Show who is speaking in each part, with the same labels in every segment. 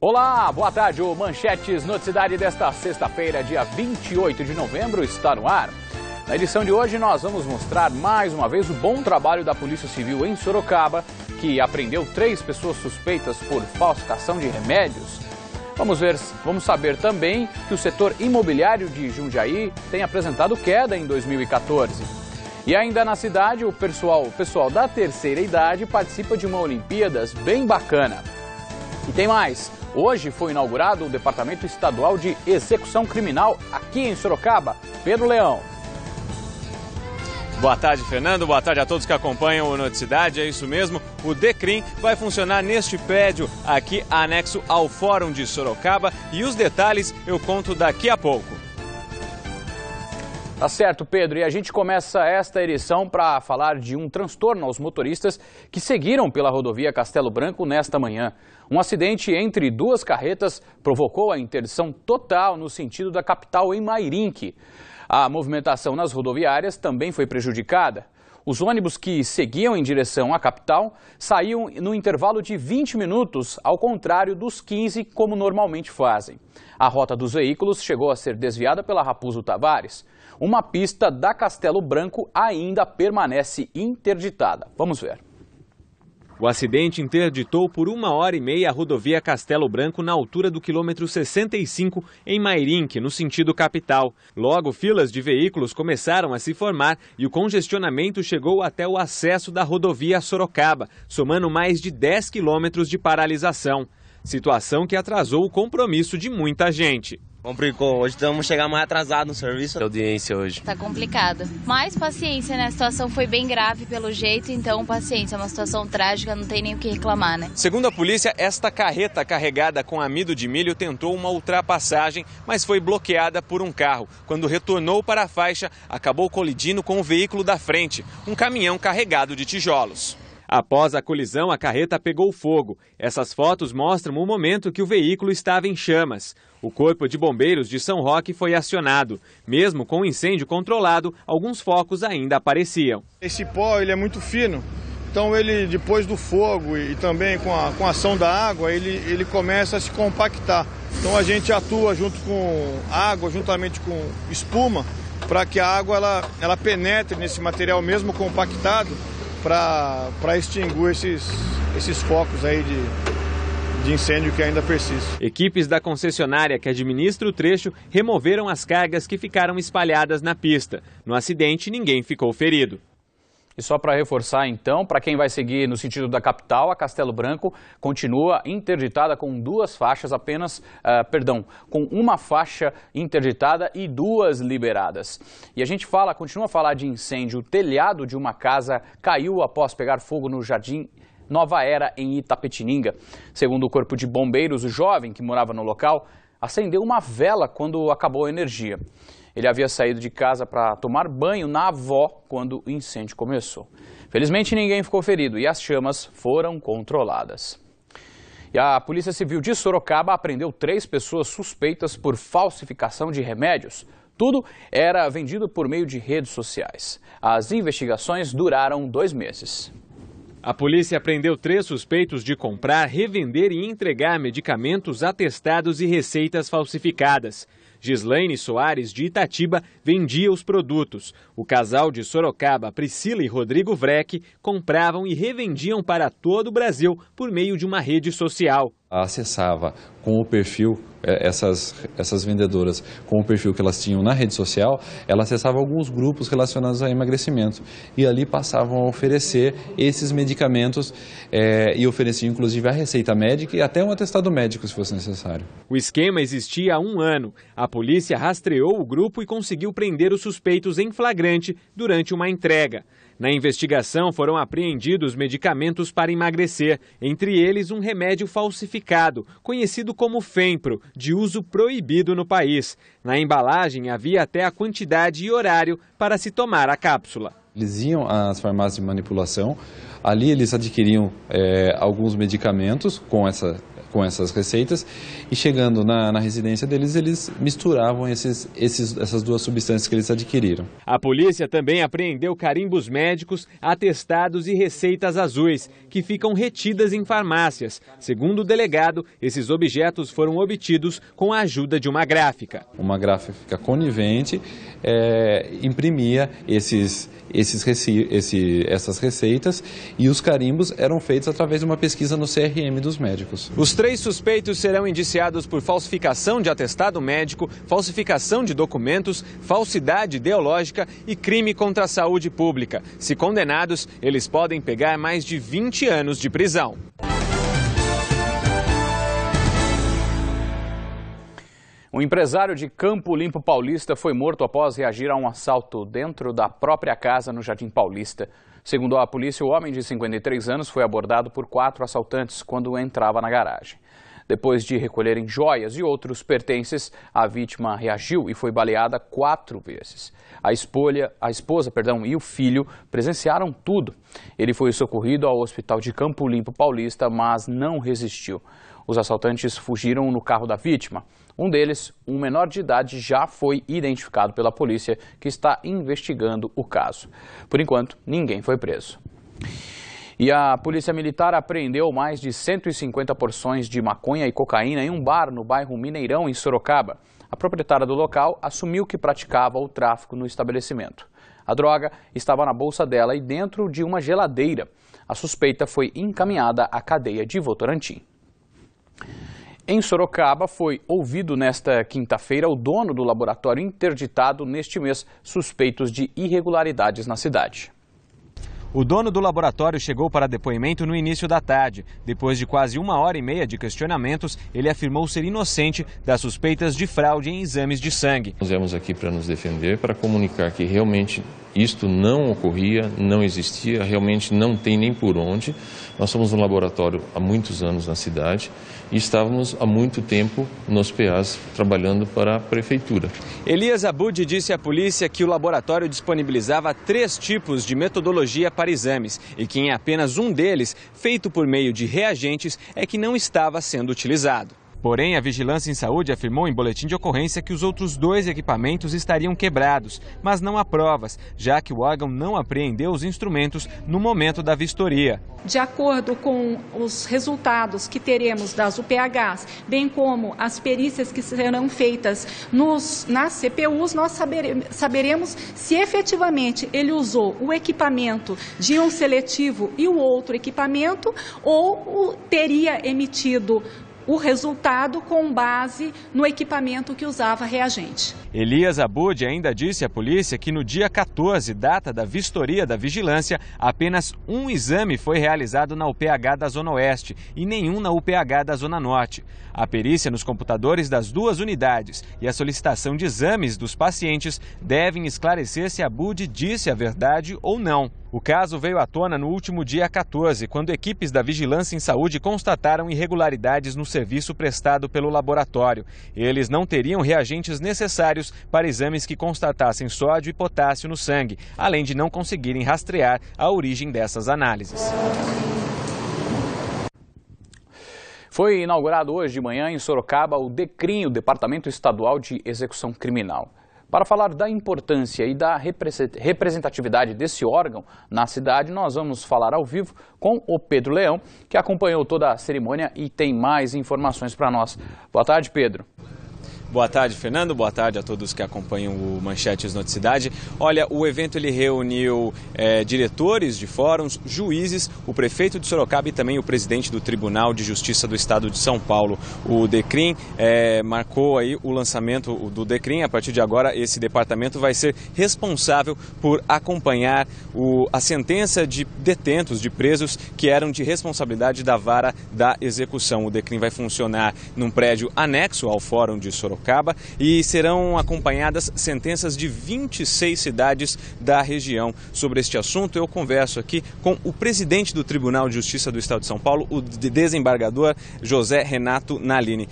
Speaker 1: Olá, boa tarde. O Manchetes Noticidade desta sexta-feira, dia 28 de novembro, está no ar. Na edição de hoje, nós vamos mostrar mais uma vez o bom trabalho da Polícia Civil em Sorocaba, que apreendeu 3 pessoas suspeitas por falsificação de remédios. Vamos saber também que o setor imobiliário de Jundiaí tem apresentado queda em 2014. E ainda na cidade, o pessoal da terceira idade participa de uma Olimpíadas bem bacana. E tem mais. Hoje foi inaugurado o Departamento Estadual de Execução Criminal aqui em Sorocaba. Pedro Leão.
Speaker 2: Boa tarde, Fernando. Boa tarde a todos que acompanham o Noticidade. É isso mesmo, o DECRIM vai funcionar neste prédio aqui anexo ao Fórum de Sorocaba e os detalhes eu conto daqui a pouco.
Speaker 1: Tá certo, Pedro. E a gente começa esta edição para falar de um transtorno aos motoristas que seguiram pela rodovia Castelo Branco nesta manhã. Um acidente entre 2 carretas provocou a interdição total no sentido da capital em Mairinque. A movimentação nas rodoviárias também foi prejudicada. Os ônibus que seguiam em direção à capital saíam no intervalo de 20 minutos, ao contrário dos 15 como normalmente fazem. A rota dos veículos chegou a ser desviada pela Raposo Tavares. Uma pista da Castelo Branco ainda permanece interditada. Vamos ver.
Speaker 2: O acidente interditou por 1h30 a rodovia Castelo Branco na altura do quilômetro 65 em Mairinque, no sentido capital. Logo, filas de veículos começaram a se formar e o congestionamento chegou até o acesso da rodovia Sorocaba, somando mais de 10 quilômetros de paralisação. Situação que atrasou o compromisso de muita gente.
Speaker 3: Complicou, hoje vamos chegar mais atrasado no serviço. A audiência hoje.
Speaker 4: Tá complicado. Mas paciência, né? A situação foi bem grave pelo jeito, então paciência, é uma situação trágica, não tem nem o que reclamar, né?
Speaker 2: Segundo a polícia, esta carreta carregada com amido de milho tentou uma ultrapassagem, mas foi bloqueada por um carro. Quando retornou para a faixa, acabou colidindo com o veículo da frente, um caminhão carregado de tijolos. Após a colisão, a carreta pegou fogo. Essas fotos mostram o momento que o veículo estava em chamas. O Corpo de Bombeiros de São Roque foi acionado. Mesmo com o incêndio controlado, alguns focos ainda apareciam.
Speaker 5: Esse pó ele é muito fino, então ele, depois do fogo e também com a ação da água, ele começa a se compactar. Então a gente atua junto com água, juntamente com espuma, para que a água ela penetre nesse material mesmo compactado, para extinguir esses focos aí de incêndio que ainda persiste.
Speaker 2: Equipes da concessionária que administra o trecho removeram as cargas que ficaram espalhadas na pista. No acidente, ninguém ficou ferido.
Speaker 1: E só para reforçar, então, para quem vai seguir no sentido da capital, a Castelo Branco continua interditada com 2 faixas com uma faixa interditada e 2 liberadas. E a gente continua a falar de incêndio. O telhado de uma casa caiu após pegar fogo no Jardim Nova Era, em Itapetininga. Segundo o Corpo de Bombeiros, o jovem que morava no local acendeu uma vela quando acabou a energia. Ele havia saído de casa para tomar banho na avó quando o incêndio começou. Felizmente, ninguém ficou ferido e as chamas foram controladas. E a Polícia Civil de Sorocaba apreendeu 3 pessoas suspeitas por falsificação de remédios. Tudo era vendido por meio de redes sociais. As investigações duraram 2 meses.
Speaker 2: A polícia apreendeu 3 suspeitos de comprar, revender e entregar medicamentos atestados e receitas falsificadas. Gislaine Soares, de Itatiba, vendia os produtos. O casal de Sorocaba, Priscila e Rodrigo Vreck, compravam e revendiam para todo o Brasil por meio de uma rede social.
Speaker 6: Acessava com o perfil, essas vendedoras, com o perfil que elas tinham na rede social, ela acessava alguns grupos relacionados a emagrecimento e ali passavam a oferecer esses medicamentos e ofereciam inclusive a receita médica e até um atestado médico se fosse necessário.
Speaker 2: O esquema existia há 1 ano. A polícia rastreou o grupo e conseguiu prender os suspeitos em flagrante durante uma entrega. Na investigação foram apreendidos medicamentos para emagrecer, entre eles um remédio falsificado, conhecido como Fempro, de uso proibido no país. Na embalagem havia até a quantidade e horário para se tomar a cápsula.
Speaker 6: Eles iam às farmácias de manipulação, ali eles adquiriam alguns medicamentos com com essas receitas e chegando na residência deles, eles misturavam essas duas substâncias que eles adquiriram.
Speaker 2: A polícia também apreendeu carimbos médicos, atestados e receitas azuis, que ficam retidas em farmácias. Segundo o delegado, esses objetos foram obtidos com a ajuda de uma gráfica.
Speaker 6: Uma gráfica conivente imprimia essas receitas e os carimbos eram feitos através de uma pesquisa no CRM dos médicos.
Speaker 2: Os 3 suspeitos serão indiciados por falsificação de atestado médico, falsificação de documentos, falsidade ideológica e crime contra a saúde pública. Se condenados, eles podem pegar mais de 20 anos de prisão.
Speaker 1: Um empresário de Campo Limpo Paulista foi morto após reagir a um assalto dentro da própria casa no Jardim Paulista. Segundo a polícia, o homem de 53 anos foi abordado por 4 assaltantes quando entrava na garagem. Depois de recolherem joias e outros pertences, a vítima reagiu e foi baleada 4 vezes. A esposa e o filho presenciaram tudo. Ele foi socorrido ao hospital de Campo Limpo Paulista, mas não resistiu. Os assaltantes fugiram no carro da vítima. Um deles, um menor de idade, já foi identificado pela polícia, que está investigando o caso. Por enquanto, ninguém foi preso. E a Polícia Militar apreendeu mais de 150 porções de maconha e cocaína em um bar no bairro Mineirão, em Sorocaba. A proprietária do local assumiu que praticava o tráfico no estabelecimento. A droga estava na bolsa dela e dentro de uma geladeira. A suspeita foi encaminhada à cadeia de Votorantim. Em Sorocaba, foi ouvido nesta quinta-feira o dono do laboratório interditado neste mês, suspeitos de irregularidades na cidade.
Speaker 2: O dono do laboratório chegou para depoimento no início da tarde. Depois de quase 1h30 de questionamentos, ele afirmou ser inocente das suspeitas de fraude em exames de sangue.
Speaker 7: Nós viemos aqui para nos defender, para comunicar que realmente isto não ocorria, não existia, realmente não tem nem por onde. Nós somos um laboratório há muitos anos na cidade e estávamos há muito tempo nos PAs trabalhando para a prefeitura.
Speaker 2: Elias Abud disse à polícia que o laboratório disponibilizava 3 tipos de metodologia para exames e que em apenas um deles, feito por meio de reagentes, é que não estava sendo utilizado. Porém, a Vigilância em Saúde afirmou em boletim de ocorrência que os outros 2 equipamentos estariam quebrados, mas não há provas, já que o órgão não apreendeu os instrumentos no momento da vistoria.
Speaker 8: De acordo com os resultados que teremos das UPHs, bem como as perícias que serão feitas nas CPUs, nós saberemos se efetivamente ele usou o equipamento de íon seletivo e o outro equipamento ou teria emitido o resultado com base no equipamento que usava reagente.
Speaker 2: Elias Abud ainda disse à polícia que no dia 14, data da vistoria da vigilância, apenas um exame foi realizado na UPH da Zona Oeste e nenhum na UPH da Zona Norte. A perícia nos computadores das 2 unidades e a solicitação de exames dos pacientes devem esclarecer se Abud disse a verdade ou não. O caso veio à tona no último dia 14, quando equipes da Vigilância em Saúde constataram irregularidades no serviço prestado pelo laboratório. Eles não teriam reagentes necessários para exames que constatassem sódio e potássio no sangue, além de não conseguirem rastrear a origem dessas análises.
Speaker 1: Foi inaugurado hoje de manhã em Sorocaba o DECRIM, o Departamento Estadual de Execução Criminal. Para falar da importância e da representatividade desse órgão na cidade, nós vamos falar ao vivo com o Pedro Leão, que acompanhou toda a cerimônia e tem mais informações para nós. Boa tarde, Pedro.
Speaker 2: Boa tarde, Fernando. Boa tarde a todos que acompanham o Manchetes Noticidade. Olha, o evento ele reuniu diretores de fóruns, juízes, o prefeito de Sorocaba e também o presidente do Tribunal de Justiça do Estado de São Paulo. O DECRIM marcou aí o lançamento do DECRIM. A partir de agora, esse departamento vai ser responsável por acompanhar a sentença de detentos, de presos que eram de responsabilidade da vara da execução. O DECRIM vai funcionar num prédio anexo ao Fórum de Sorocaba e serão acompanhadas sentenças de 26 cidades da região. Sobre este assunto, eu converso aqui com o presidente do Tribunal de Justiça do Estado de São Paulo, o desembargador José Renato Nalini.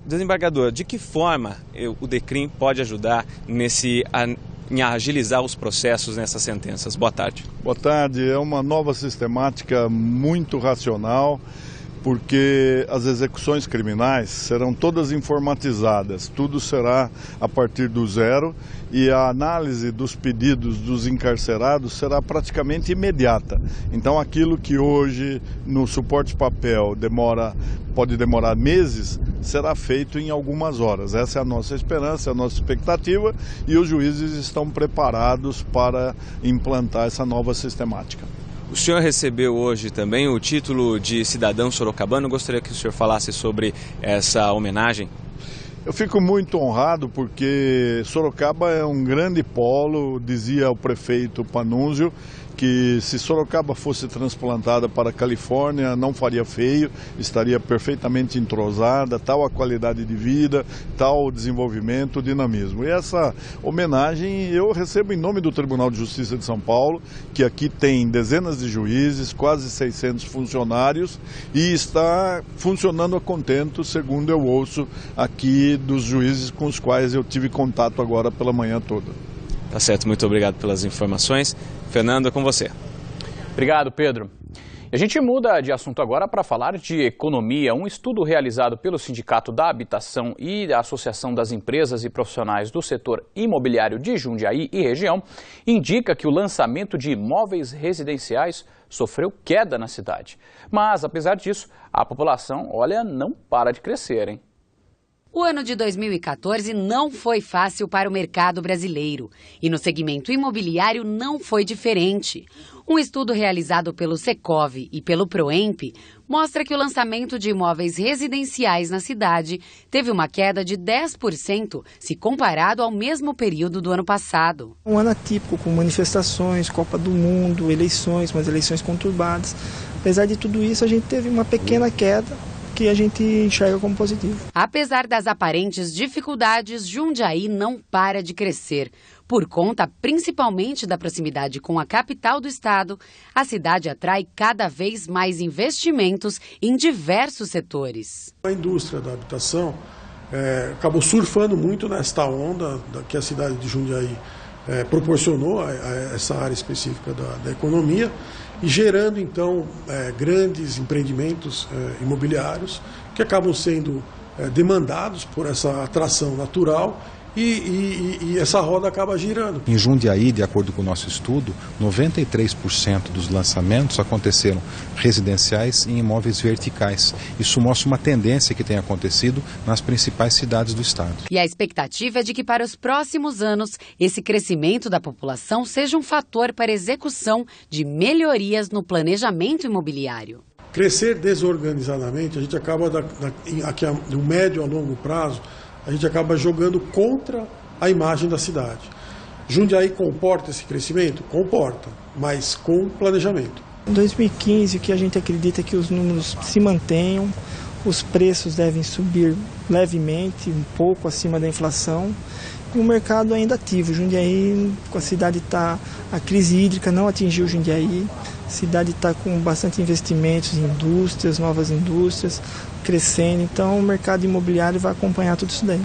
Speaker 2: Desembargador, de que forma o DECRIM pode ajudar em agilizar os processos nessas sentenças? Boa tarde.
Speaker 5: Boa tarde. É uma nova sistemática muito racional porque as execuções criminais serão todas informatizadas, tudo será a partir do zero e a análise dos pedidos dos encarcerados será praticamente imediata. Então aquilo que hoje no suporte papel pode demorar meses, será feito em algumas horas. Essa é a nossa esperança, é a nossa expectativa e os juízes estão preparados para implantar essa nova sistemática.
Speaker 2: O senhor recebeu hoje também o título de cidadão sorocabano. Gostaria que o senhor falasse sobre essa homenagem.
Speaker 5: Eu fico muito honrado porque Sorocaba é um grande polo, dizia o prefeito Panunzio, que se Sorocaba fosse transplantada para a Califórnia não faria feio, estaria perfeitamente entrosada, tal a qualidade de vida, tal o desenvolvimento, o dinamismo. E essa homenagem eu recebo em nome do Tribunal de Justiça de São Paulo, que aqui tem dezenas de juízes, quase 600 funcionários e está funcionando a contento, segundo eu ouço aqui dos juízes com os quais eu tive contato agora pela manhã toda.
Speaker 2: Tá certo, muito obrigado pelas informações. Fernando, é com você.
Speaker 1: Obrigado, Pedro. E a gente muda de assunto agora para falar de economia. Um estudo realizado pelo Sindicato da Habitação e da Associação das Empresas e Profissionais do Setor Imobiliário de Jundiaí e região indica que o lançamento de imóveis residenciais sofreu queda na cidade. Mas, apesar disso, a população, não para de crescer, hein?
Speaker 9: O ano de 2014 não foi fácil para o mercado brasileiro e no segmento imobiliário não foi diferente. Um estudo realizado pelo Secov e pelo Proemp mostra que o lançamento de imóveis residenciais na cidade teve uma queda de 10% se comparado ao mesmo período do ano passado.
Speaker 10: Um ano atípico com manifestações, Copa do Mundo, eleições, mas eleições conturbadas. Apesar de tudo isso, a gente teve uma pequena queda que a gente enxerga como positivo.
Speaker 9: Apesar das aparentes dificuldades, Jundiaí não para de crescer. Por conta principalmente da proximidade com a capital do estado, a cidade atrai cada vez mais investimentos em diversos setores.
Speaker 11: A indústria da habitação acabou surfando muito nesta onda que a cidade de Jundiaí proporcionou a essa área específica da economia e gerando então grandes empreendimentos imobiliários que acabam sendo demandados por essa atração natural e essa roda acaba girando.
Speaker 12: Em Jundiaí, de acordo com o nosso estudo, 93% dos lançamentos aconteceram residenciais em imóveis verticais. Isso mostra uma tendência que tem acontecido nas principais cidades do estado.
Speaker 9: E a expectativa é de que para os próximos anos, esse crescimento da população seja um fator para a execução de melhorias no planejamento imobiliário.
Speaker 11: Crescer desorganizadamente, a gente acaba, no médio a longo prazo, a gente acaba jogando contra a imagem da cidade. Jundiaí comporta esse crescimento? Comporta, mas com planejamento.
Speaker 10: Em 2015, o que a gente acredita é que os números se mantenham, os preços devem subir levemente, um pouco acima da inflação, e o mercado ainda ativo. Jundiaí, a cidade está, a crise hídrica não atingiu Jundiaí, a cidade está com bastante investimentos em indústrias, novas indústrias, crescendo, então o mercado imobiliário vai acompanhar tudo isso daí.